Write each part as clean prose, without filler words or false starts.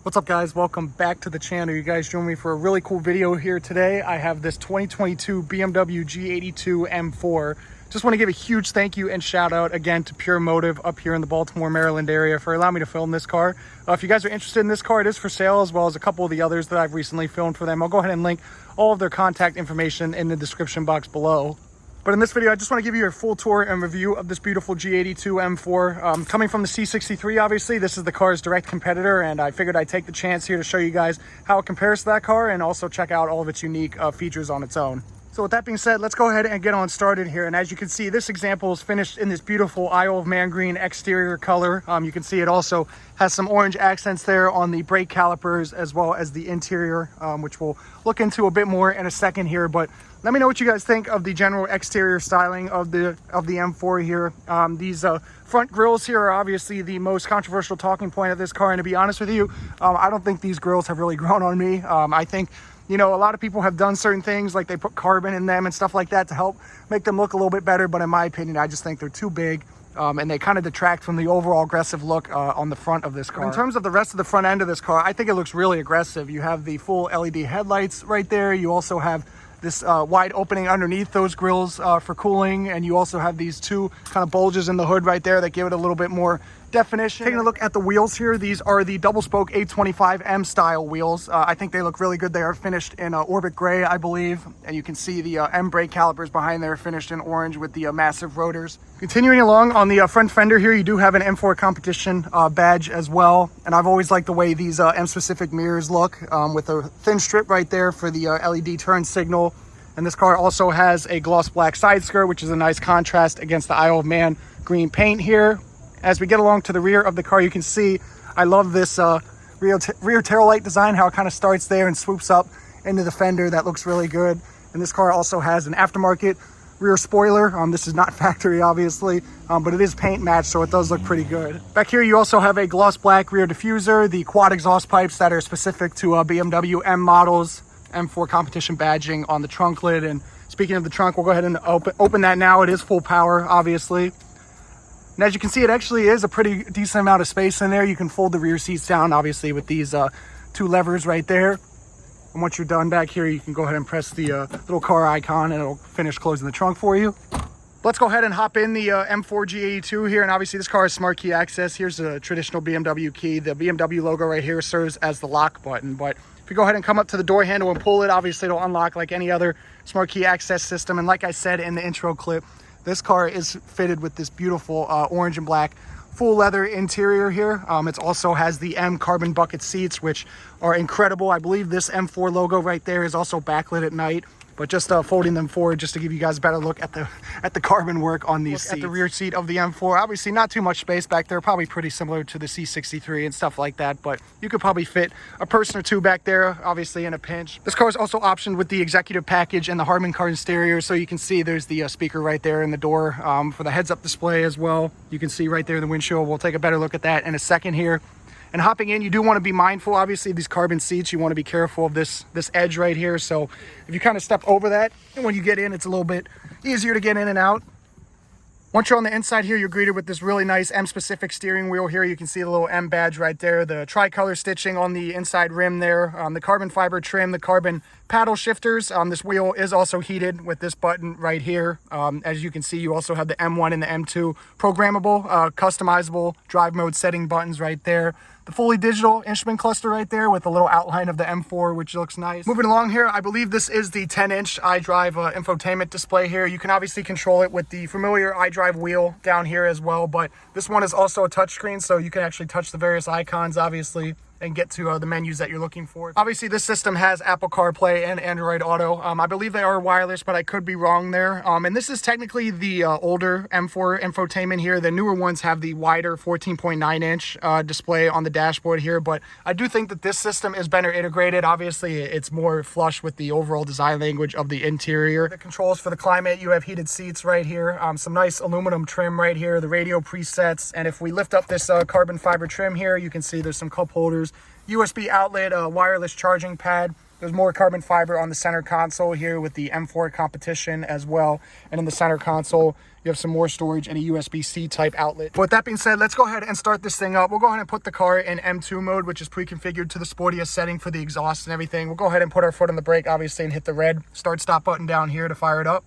What's up, guys? Welcome back to the channel. You guys join me for a really cool video here today. I have this 2022 BMW G82 M4. Just want to give a huge thank you and shout out again to PurMotive up here in the Baltimore, Maryland area for allowing me to film this car. If you guys are interested in this car, it is for sale, as well as a couple of the others that I've recently filmed for them. I'll go ahead and link all of their contact information in the description box below. But in this video, I just want to give you a full tour and review of this beautiful G82 M4. Coming from the C63, obviously, this is the car's direct competitor, and I figured I'd take the chance here to show you guys how it compares to that car and also check out all of its unique features on its own. So with that being said, let's go ahead and get on started here. And as you can see, this example is finished in this beautiful Isle of Man green exterior color. You can see it also has some orange accents there on the brake calipers as well as the interior, which we'll look into a bit more in a second here. But let me know what you guys think of the general exterior styling of the M4 here. These front grills here are obviously the most controversial talking point of this car. And to be honest with you, I don't think these grills have really grown on me. I think, you know, a lot of people have done certain things, like they put carbon in them and stuff like that to help make them look a little bit better. But in my opinion, I just think they're too big. And they kind of detract from the overall aggressive look on the front of this car. In terms of the rest of the front end of this car, I think it looks really aggressive. You have the full LED headlights right there. You also have this wide opening underneath those grills for cooling, and you also have these two kind of bulges in the hood right there that give it a little bit more definition. Taking a look at the wheels here, these are the double spoke 825M style wheels. I think they look really good. They are finished in Orbit gray, I believe, and you can see the M brake calipers behind there finished in orange with the massive rotors. Continuing along on the front fender here, you do have an M4 competition badge as well, and I've always liked the way these M specific mirrors look with a thin strip right there for the LED turn signal. And this car also has a gloss black side skirt, which is a nice contrast against the Isle of Man green paint here. As we get along to the rear of the car, you can see I love this rear tail light design, how it kind of starts there and swoops up into the fender. That looks really good. And this car also has an aftermarket rear spoiler. This is not factory, obviously, but it is paint matched, so it does look pretty good. Back here, you also have a gloss black rear diffuser, the quad exhaust pipes that are specific to BMW M models, M4 competition badging on the trunk lid. And speaking of the trunk, we'll go ahead and open that now. It is full power, obviously. And as you can see, it actually is a pretty decent amount of space in there. You can fold the rear seats down, obviously, with these two levers right there. And once you're done back here, you can go ahead and press the little car icon and it'll finish closing the trunk for you. Let's go ahead and hop in the M4 G82 here. And obviously this car has smart key access. Here's a traditional BMW key. The BMW logo right here serves as the lock button. But if you go ahead and come up to the door handle and pull it, obviously it'll unlock like any other smart key access system. And like I said in the intro clip, this car is fitted with this beautiful orange and black full leather interior here. It also has the M carbon bucket seats, which are incredible. I believe this M4 logo right there is also backlit at night, but just folding them forward just to give you guys a better look at the carbon work on these seats. At the rear seat of the M4, obviously not too much space back there, probably pretty similar to the C63 and stuff like that, but you could probably fit a person or two back there, obviously in a pinch. This car is also optioned with the executive package and the Harman Kardon stereo, so you can see there's the speaker right there in the door for the heads-up display as well. You can see right there in the windshield. We'll take a better look at that in a second here. And hopping in, you do want to be mindful, obviously, these carbon seats. You want to be careful of this edge right here. So if you kind of step over that, and when you get in, it's a little bit easier to get in and out. Once you're on the inside here, you're greeted with this really nice M-specific steering wheel here. You can see the little M badge right there, the tricolor stitching on the inside rim there, the carbon fiber trim, the carbon paddle shifters. This wheel is also heated with this button right here. As you can see, you also have the M1 and the M2 programmable, customizable drive mode setting buttons right there. The fully digital instrument cluster right there with a little outline of the M4, which looks nice. Moving along here, I believe this is the 10-inch iDrive infotainment display here. You can obviously control it with the familiar iDrive wheel down here as well, but this one is also a touchscreen, so you can actually touch the various icons, obviously, and get to the menus that you're looking for. Obviously, this system has Apple CarPlay and Android Auto. I believe they are wireless, but I could be wrong there. And this is technically the older M4 infotainment here. The newer ones have the wider 14.9-inch display on the dashboard here, but I do think that this system is better integrated. Obviously, it's more flush with the overall design language of the interior. The controls for the climate, you have heated seats right here, some nice aluminum trim right here, the radio presets, and if we lift up this carbon fiber trim here, you can see there's some cup holders, USB outlet, wireless charging pad, There's more carbon fiber on the center console here with the M4 competition as well. And in the center console, you have some more storage and a USB-C type outlet. But with that being said, let's go ahead and start this thing up. We'll go ahead and put the car in M2 mode, which is pre-configured to the sportiest setting for the exhaust and everything. We'll go ahead and put our foot on the brake, obviously, and hit the red start-stop button down here to fire it up.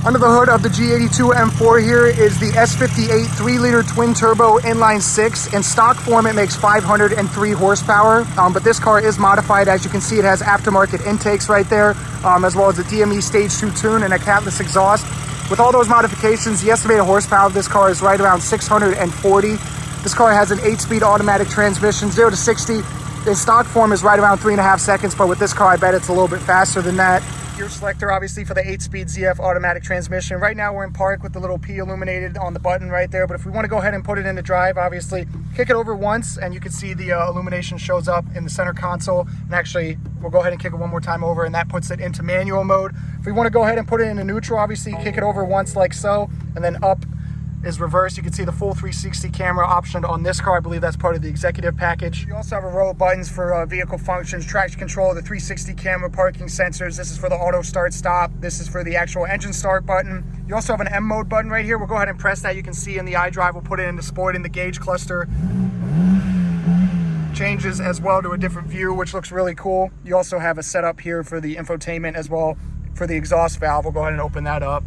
Under the hood of the G82 M4 here is the S58 3-liter twin-turbo inline-6. In stock form, it makes 503 horsepower, but this car is modified. As you can see, it has aftermarket intakes right there, as well as a DME Stage 2 tune and a catless exhaust. With all those modifications, the estimated horsepower of this car is right around 640. This car has an 8-speed automatic transmission, 0 to 60. In stock form is right around 3.5 seconds, but with this car, I bet it's a little bit faster than that. Gear selector, obviously, for the 8-speed ZF automatic transmission. Right now, we're in park with the little P illuminated on the button right there, but if we want to go ahead and put it into drive, obviously, kick it over once, and you can see the illumination shows up in the center console. And actually, we'll go ahead and kick it one more time over, and that puts it into manual mode. If we want to go ahead and put it into neutral, obviously, kick it over once like so, and then up is reverse. You can see the full 360 camera option on this car. I believe that's part of the executive package. You also have a row of buttons for vehicle functions, traction control, the 360 camera, parking sensors. This is for the auto start stop. This is for the actual engine start button. You also have an M mode button right here. We'll go ahead and press that. You can see in the iDrive, we'll put it into sport in the gauge cluster. Changes as well to a different view, which looks really cool. You also have a setup here for the infotainment as well for the exhaust valve. We'll go ahead and open that up.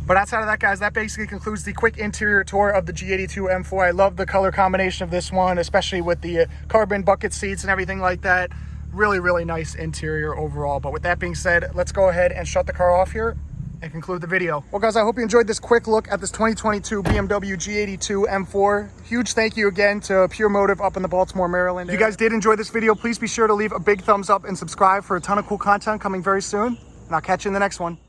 But outside of that, guys, that basically concludes the quick interior tour of the G82 M4. I love the color combination of this one, especially with the carbon bucket seats and everything like that. Really, really nice interior overall. But with that being said, let's go ahead and shut the car off here and conclude the video. Well, guys, I hope you enjoyed this quick look at this 2022 BMW G82 M4. Huge thank you again to PurMotive up in the Baltimore, Maryland. If you guys did enjoy this video, please be sure to leave a big thumbs up and subscribe for a ton of cool content coming very soon. And I'll catch you in the next one.